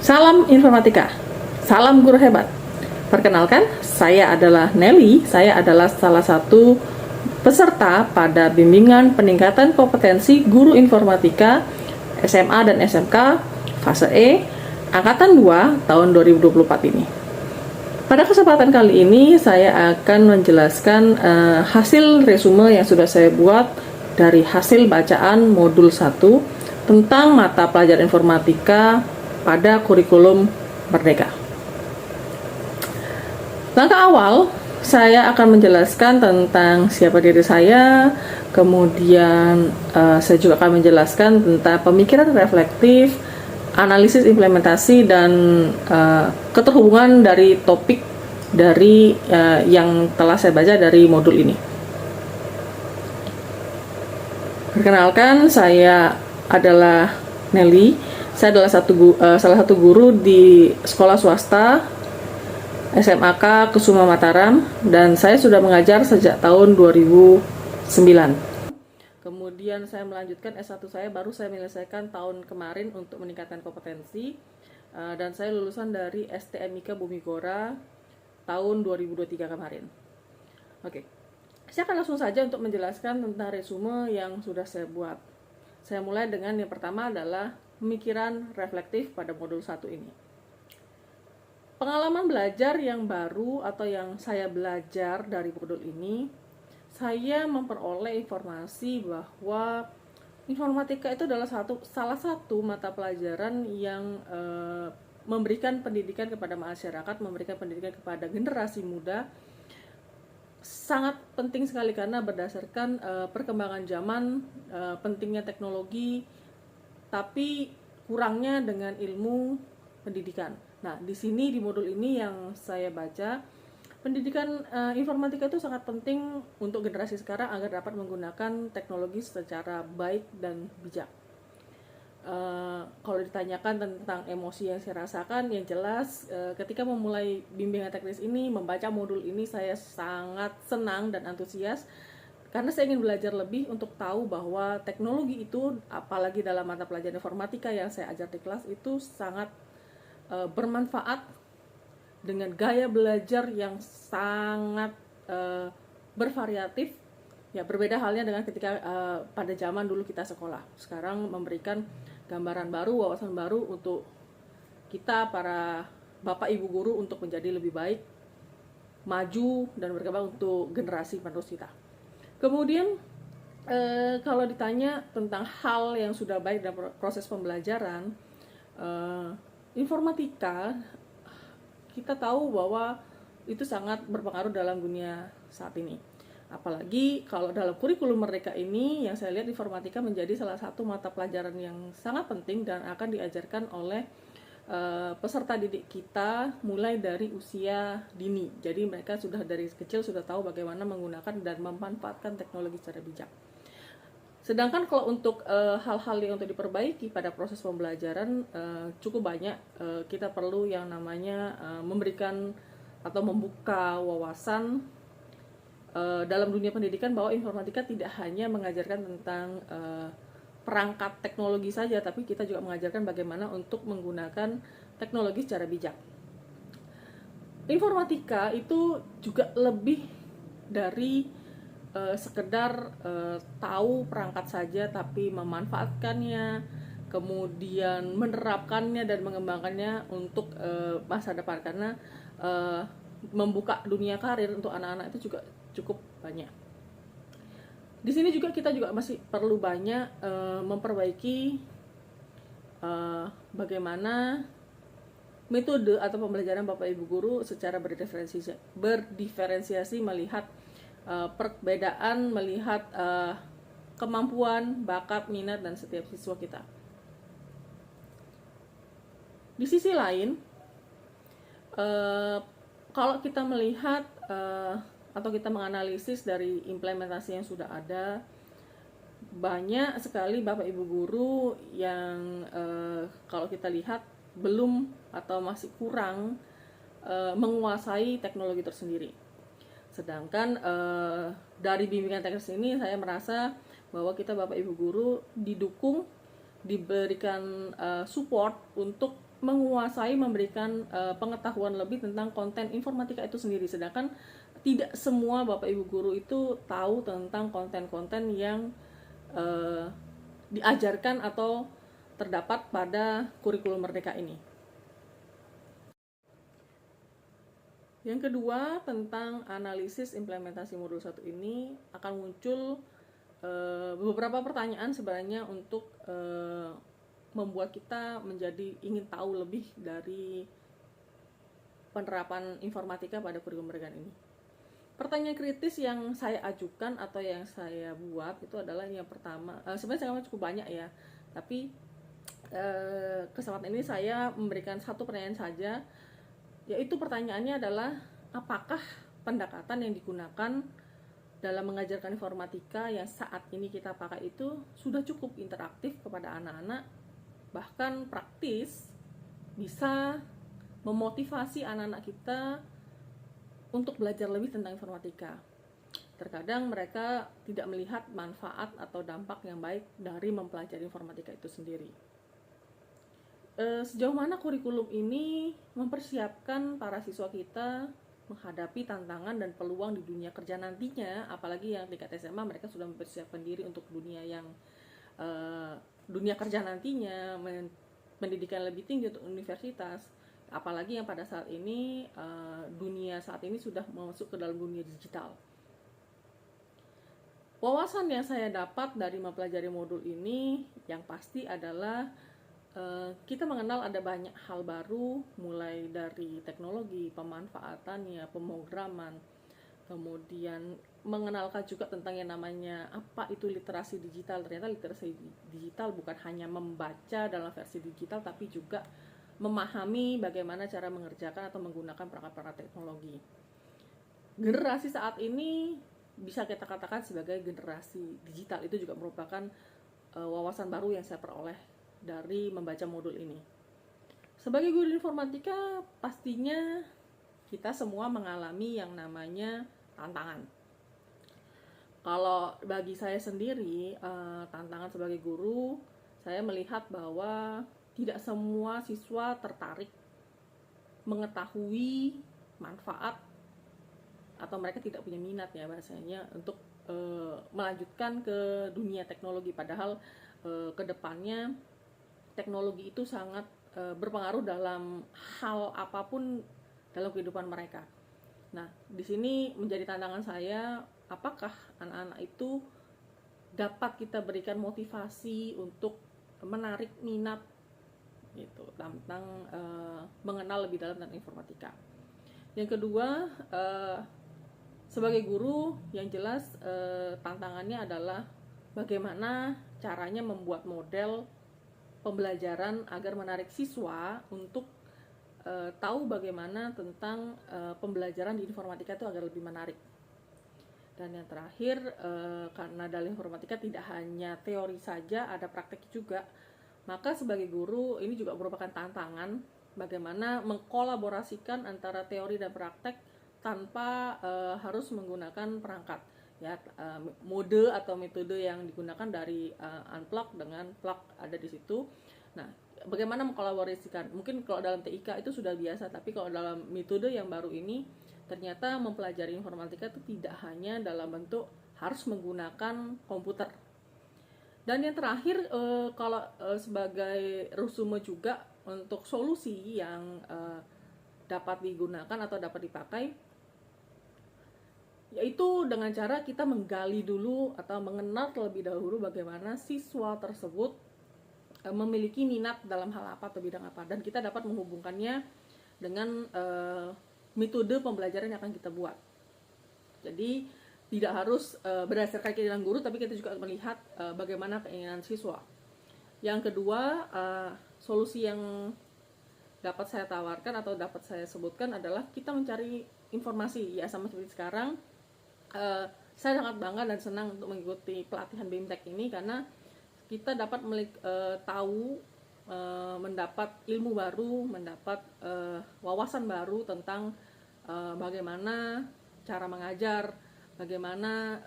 Salam informatika, salam guru hebat. Perkenalkan, saya adalah Nelly. Saya adalah salah satu peserta pada bimbingan peningkatan kompetensi guru informatika SMA dan SMK fase E angkatan 2 tahun 2024 ini. Pada kesempatan kali ini saya akan menjelaskan hasil resume yang sudah saya buat dari hasil bacaan modul 1 tentang mata pelajaran informatika pada kurikulum Merdeka. Langkah awal, saya akan menjelaskan tentang siapa diri saya, kemudian saya juga akan menjelaskan tentang pemikiran reflektif, analisis implementasi, dan keterhubungan dari topik dari yang telah saya baca dari modul ini. Perkenalkan, saya adalah Nelly. Saya adalah salah satu guru di sekolah swasta SMAK Kusuma Mataram, dan saya sudah mengajar sejak tahun 2009. Kemudian saya melanjutkan S1 saya, baru saya menyelesaikan tahun kemarin untuk meningkatkan kompetensi, dan saya lulusan dari STMIK Bumigora tahun 2023 kemarin. Oke, saya akan langsung saja untuk menjelaskan tentang resume yang sudah saya buat. Saya mulai dengan yang pertama adalah pemikiran reflektif pada modul 1 ini. Pengalaman belajar yang baru atau yang saya belajar dari modul ini, saya memperoleh informasi bahwa informatika itu adalah salah satu mata pelajaran yang memberikan pendidikan kepada masyarakat, memberikan pendidikan kepada generasi muda. Sangat penting sekali karena berdasarkan perkembangan zaman, pentingnya teknologi, tapi kurangnya dengan ilmu pendidikan. Nah, di sini di modul ini yang saya baca, pendidikan informatika itu sangat penting untuk generasi sekarang agar dapat menggunakan teknologi secara baik dan bijak. Kalau ditanyakan tentang emosi yang saya rasakan, yang jelas ketika memulai bimbingan teknis ini, membaca modul ini, saya sangat senang dan antusias karena saya ingin belajar lebih untuk tahu bahwa teknologi itu, apalagi dalam mata pelajaran informatika yang saya ajar di kelas, itu sangat bermanfaat dengan gaya belajar yang sangat bervariatif. Ya, berbeda halnya dengan ketika pada zaman dulu kita sekolah. Sekarang memberikan gambaran baru, wawasan baru untuk kita para bapak ibu guru untuk menjadi lebih baik, maju dan berkembang untuk generasi penerus kita. Kemudian kalau ditanya tentang hal yang sudah baik dalam proses pembelajaran informatika, kita tahu bahwa itu sangat berpengaruh dalam dunia saat ini. Apalagi kalau dalam kurikulum Merdeka ini, yang saya lihat informatika menjadi salah satu mata pelajaran yang sangat penting dan akan diajarkan oleh peserta didik kita mulai dari usia dini. Jadi mereka sudah dari kecil sudah tahu bagaimana menggunakan dan memanfaatkan teknologi secara bijak. Sedangkan kalau untuk hal-hal yang untuk diperbaiki pada proses pembelajaran cukup banyak. Kita perlu yang namanya memberikan atau membuka wawasan dalam dunia pendidikan bahwa informatika tidak hanya mengajarkan tentang perangkat teknologi saja, tapi kita juga mengajarkan bagaimana untuk menggunakan teknologi secara bijak. Informatika itu juga lebih dari sekedar tahu perangkat saja, tapi memanfaatkannya, kemudian menerapkannya dan mengembangkannya untuk masa depan, karena membuka dunia karir untuk anak-anak itu juga cukup banyak. Di sini juga kita juga masih perlu banyak memperbaiki bagaimana metode atau pembelajaran Bapak Ibu guru secara berdiferensiasi melihat perbedaan, melihat kemampuan, bakat, minat dan setiap siswa kita. Di sisi lain, kalau kita melihat atau kita menganalisis dari implementasi yang sudah ada, banyak sekali Bapak Ibu guru yang kalau kita lihat belum atau masih kurang menguasai teknologi tersendiri. Sedangkan dari bimbingan teknis ini saya merasa bahwa kita Bapak Ibu guru didukung, diberikan support untuk menguasai, memberikan pengetahuan lebih tentang konten informatika itu sendiri. Sedangkan tidak semua Bapak Ibu guru itu tahu tentang konten-konten yang diajarkan atau terdapat pada kurikulum Merdeka ini. Yang kedua, tentang analisis implementasi modul 1 ini akan muncul beberapa pertanyaan sebenarnya untuk membuat kita menjadi ingin tahu lebih dari penerapan informatika pada kurikulum Merdeka ini. Pertanyaan kritis yang saya ajukan atau yang saya buat itu adalah yang pertama, sebenarnya saya cukup banyak ya, tapi kesempatan ini saya memberikan satu pertanyaan saja, yaitu pertanyaannya adalah apakah pendekatan yang digunakan dalam mengajarkan informatika yang saat ini kita pakai itu sudah cukup interaktif kepada anak-anak, bahkan praktis, bisa memotivasi anak-anak kita untuk belajar lebih tentang informatika. Terkadang mereka tidak melihat manfaat atau dampak yang baik dari mempelajari informatika itu sendiri. Sejauh mana kurikulum ini mempersiapkan para siswa kita menghadapi tantangan dan peluang di dunia kerja nantinya, apalagi yang tingkat SMA mereka sudah mempersiapkan diri untuk dunia yang dunia kerja nantinya, pendidikan lebih tinggi untuk universitas. Apalagi yang pada saat ini dunia saat ini sudah masuk ke dalam dunia digital. Wawasan yang saya dapat dari mempelajari modul ini yang pasti adalah kita mengenal ada banyak hal baru, mulai dari teknologi, pemanfaatannya, pemrograman, kemudian mengenalkan juga tentang yang namanya apa itu literasi digital. Ternyata literasi digital bukan hanya membaca dalam versi digital, tapi juga memahami bagaimana cara mengerjakan atau menggunakan perangkat-perangkat teknologi. Generasi saat ini bisa kita katakan sebagai generasi digital. Itu juga merupakan wawasan baru yang saya peroleh dari membaca modul ini. Sebagai guru informatika, pastinya kita semua mengalami yang namanya tantangan. Kalau bagi saya sendiri, tantangan sebagai guru, saya melihat bahwa tidak semua siswa tertarik mengetahui manfaat atau mereka tidak punya minat ya bahasanya untuk melanjutkan ke dunia teknologi, padahal kedepannya teknologi itu sangat berpengaruh dalam hal apapun dalam kehidupan mereka. Nah, di sini menjadi tantangan saya, apakah anak-anak itu dapat kita berikan motivasi untuk menarik minat gitu tentang mengenal lebih dalam tentang informatika. Yang kedua, sebagai guru yang jelas tantangannya adalah bagaimana caranya membuat model pembelajaran agar menarik siswa untuk tahu bagaimana tentang pembelajaran di informatika itu agar lebih menarik. Dan yang terakhir, karena dalam informatika tidak hanya teori saja, ada praktek juga. Maka sebagai guru ini juga merupakan tantangan bagaimana mengkolaborasikan antara teori dan praktek tanpa harus menggunakan perangkat. Ya, mode atau metode yang digunakan dari unplug dengan plug ada di situ. Nah, bagaimana mengkolaborasikan? Mungkin kalau dalam TIK itu sudah biasa, tapi kalau dalam metode yang baru ini ternyata mempelajari informatika itu tidak hanya dalam bentuk harus menggunakan komputer. Dan yang terakhir, kalau sebagai resume juga untuk solusi yang dapat digunakan atau dapat dipakai, yaitu dengan cara kita menggali dulu atau mengenal terlebih dahulu bagaimana siswa tersebut memiliki minat dalam hal apa atau bidang apa, dan kita dapat menghubungkannya dengan metode pembelajaran yang akan kita buat. Jadi tidak harus berdasarkan keinginan guru, tapi kita juga melihat bagaimana keinginan siswa. Yang kedua, solusi yang dapat saya tawarkan atau dapat saya sebutkan adalah kita mencari informasi. Ya, sama seperti sekarang, saya sangat bangga dan senang untuk mengikuti pelatihan BIMTEK ini karena kita dapat tahu, mendapat ilmu baru, mendapat wawasan baru tentang bagaimana cara mengajar, bagaimana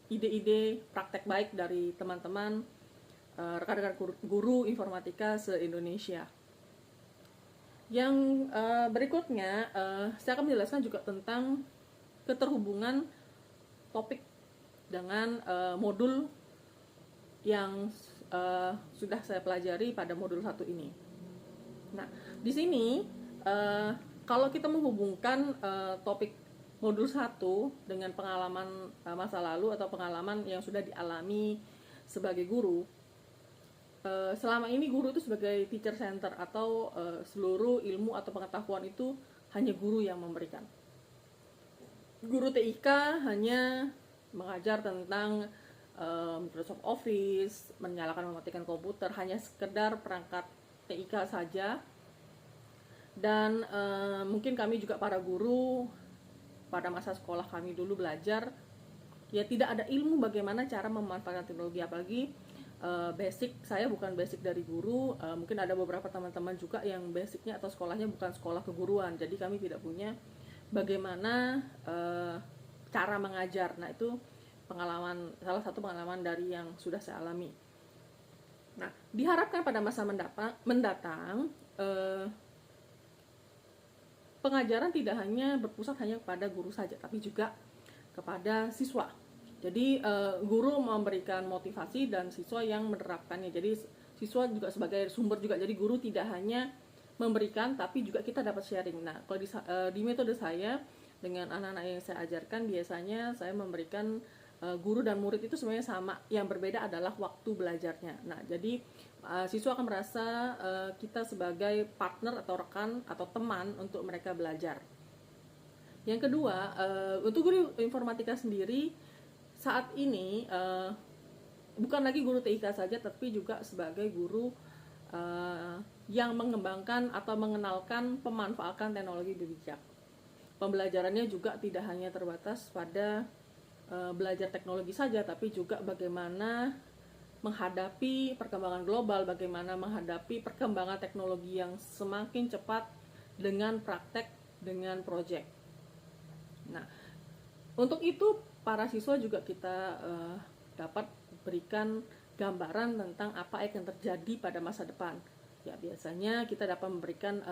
ide-ide praktek baik dari teman-teman rekan-rekan guru informatika se-Indonesia. Yang berikutnya, saya akan menjelaskan juga tentang keterhubungan topik dengan modul yang sudah saya pelajari pada modul 1 ini. Nah, di sini kalau kita menghubungkan topik modul 1 dengan pengalaman masa lalu atau pengalaman yang sudah dialami sebagai guru, selama ini guru itu sebagai teacher center atau seluruh ilmu atau pengetahuan itu hanya guru yang memberikan. Guru TIK hanya mengajar tentang Microsoft Office, menyalakan mematikan komputer, hanya sekedar perangkat TIK saja. Dan mungkin kami juga para guru pada masa sekolah kami dulu belajar, ya tidak ada ilmu bagaimana cara memanfaatkan teknologi, apalagi basic, saya bukan basic dari guru, mungkin ada beberapa teman-teman juga yang basicnya atau sekolahnya bukan sekolah keguruan, jadi kami tidak punya bagaimana cara mengajar. Nah, itu pengalaman, salah satu pengalaman dari yang sudah saya alami. Nah, diharapkan pada masa mendatang pengajaran tidak hanya berpusat hanya kepada guru saja, tapi juga kepada siswa. Jadi guru memberikan motivasi dan siswa yang menerapkannya. Jadi siswa juga sebagai sumber juga. Jadi guru tidak hanya memberikan, tapi juga kita dapat sharing. Nah, kalau di metode saya dengan anak-anak yang saya ajarkan, biasanya saya memberikan guru dan murid itu sebenarnya sama. Yang berbeda adalah waktu belajarnya. Nah, jadi siswa akan merasa kita sebagai partner atau rekan atau teman untuk mereka belajar. Yang kedua, untuk guru informatika sendiri saat ini bukan lagi guru TIK saja, tapi juga sebagai guru yang mengembangkan atau mengenalkan pemanfaatan teknologi bijak. Pembelajarannya juga tidak hanya terbatas pada belajar teknologi saja, tapi juga bagaimana menghadapi perkembangan global, bagaimana menghadapi perkembangan teknologi yang semakin cepat dengan praktek, dengan proyek. Nah, untuk itu para siswa juga kita dapat berikan gambaran tentang apa yang terjadi pada masa depan. Ya, biasanya kita dapat memberikan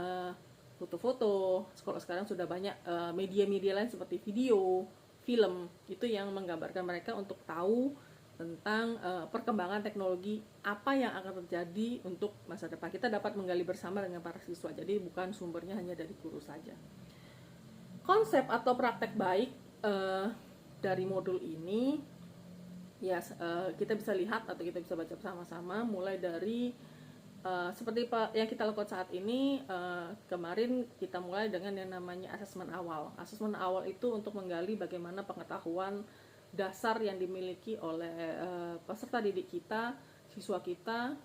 foto-foto. Sekarang sudah banyak media-media lain seperti video, film, itu yang menggambarkan mereka untuk tahu tentang perkembangan teknologi apa yang akan terjadi untuk masa depan. Kita dapat menggali bersama dengan para siswa. Jadi bukan sumbernya hanya dari guru saja. Konsep atau praktek baik dari modul ini, ya kita bisa lihat atau kita bisa baca bersama-sama, mulai dari seperti yang kita lakukan saat ini. Kemarin kita mulai dengan yang namanya asesmen awal. Asesmen awal itu untuk menggali bagaimana pengetahuan dasar yang dimiliki oleh peserta didik kita, siswa kita,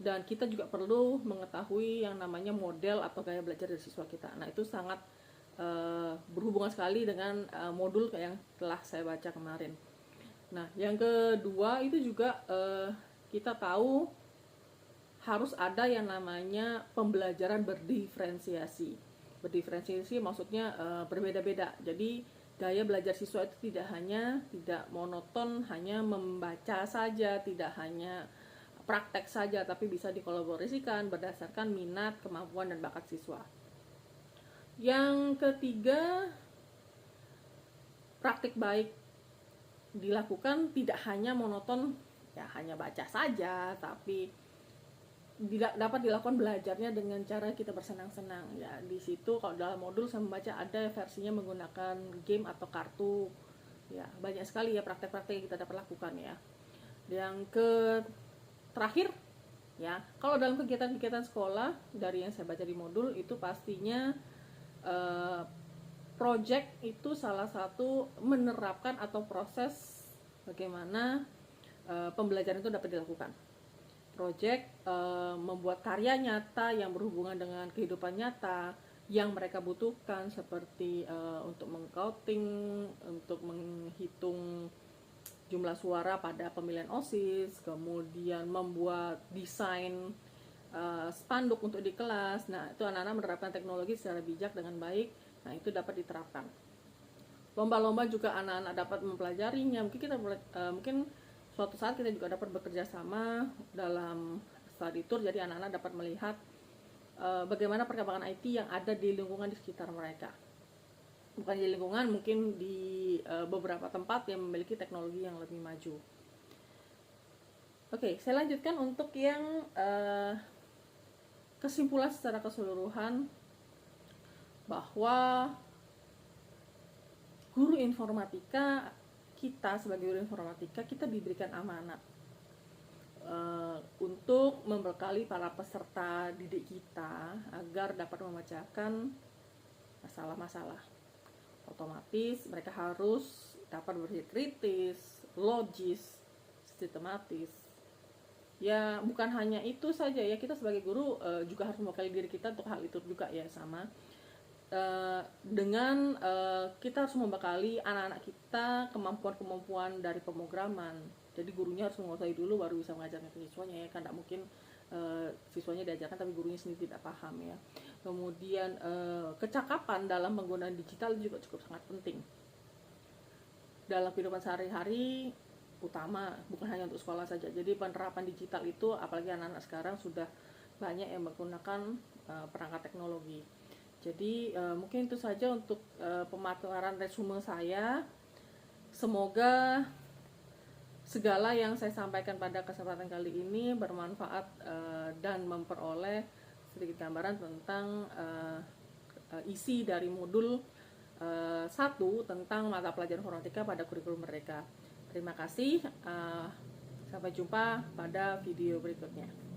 dan kita juga perlu mengetahui yang namanya model atau gaya belajar dari siswa kita. Nah, itu sangat berhubungan sekali dengan modul yang telah saya baca kemarin. Nah, yang kedua itu juga kita tahu harus ada yang namanya pembelajaran berdiferensiasi. Berdiferensiasi maksudnya berbeda-beda. Jadi gaya belajar siswa itu tidak monoton, hanya membaca saja, tidak hanya praktek saja, tapi bisa dikolaborasikan berdasarkan minat, kemampuan, dan bakat siswa. Yang ketiga, praktik baik dilakukan tidak hanya monoton, ya hanya baca saja, tapi dapat dilakukan belajarnya dengan cara kita bersenang-senang. Ya, di situ kalau dalam modul saya membaca ada versinya menggunakan game atau kartu. Ya, banyak sekali ya praktek-praktek yang kita dapat lakukan ya. Yang terakhir, ya, kalau dalam kegiatan-kegiatan sekolah dari yang saya baca di modul itu pastinya project itu salah satu menerapkan atau proses bagaimana pembelajaran itu dapat dilakukan. Project membuat karya nyata yang berhubungan dengan kehidupan nyata yang mereka butuhkan, seperti untuk mengcounting, untuk menghitung jumlah suara pada pemilihan OSIS, kemudian membuat desain spanduk untuk di kelas. Nah, itu anak-anak menerapkan teknologi secara bijak dengan baik. Nah, itu dapat diterapkan. Lomba-lomba juga anak-anak dapat mempelajarinya. Mungkin suatu saat kita juga dapat bekerja sama dalam study tour. Jadi anak-anak dapat melihat bagaimana perkembangan IT yang ada di lingkungan di sekitar mereka. Bukan di lingkungan, mungkin di beberapa tempat yang memiliki teknologi yang lebih maju. Oke, saya lanjutkan untuk yang kesimpulan secara keseluruhan bahwa guru informatika, kita sebagai guru informatika, kita diberikan amanat untuk membekali para peserta didik kita agar dapat memecahkan masalah-masalah. Otomatis mereka harus dapat berpikir kritis, logis, sistematis. Ya, bukan hanya itu saja ya, kita sebagai guru juga harus membekali diri kita untuk hal itu juga ya, sama dengan kita harus membekali anak-anak kita kemampuan-kemampuan dari pemrograman. Jadi gurunya harus menguasai dulu baru bisa mengajarkan ke siswanya ya, kan tidak mungkin siswanya diajarkan tapi gurunya sendiri tidak paham ya. Kemudian kecakapan dalam penggunaan digital juga cukup sangat penting dalam kehidupan sehari-hari, utama bukan hanya untuk sekolah saja. Jadi penerapan digital itu, apalagi anak-anak sekarang sudah banyak yang menggunakan perangkat teknologi. Jadi mungkin itu saja untuk pemaparan resume saya. Semoga segala yang saya sampaikan pada kesempatan kali ini bermanfaat dan memperoleh sedikit gambaran tentang isi dari modul 1 tentang mata pelajaran informatika pada kurikulum mereka. Terima kasih, sampai jumpa pada video berikutnya.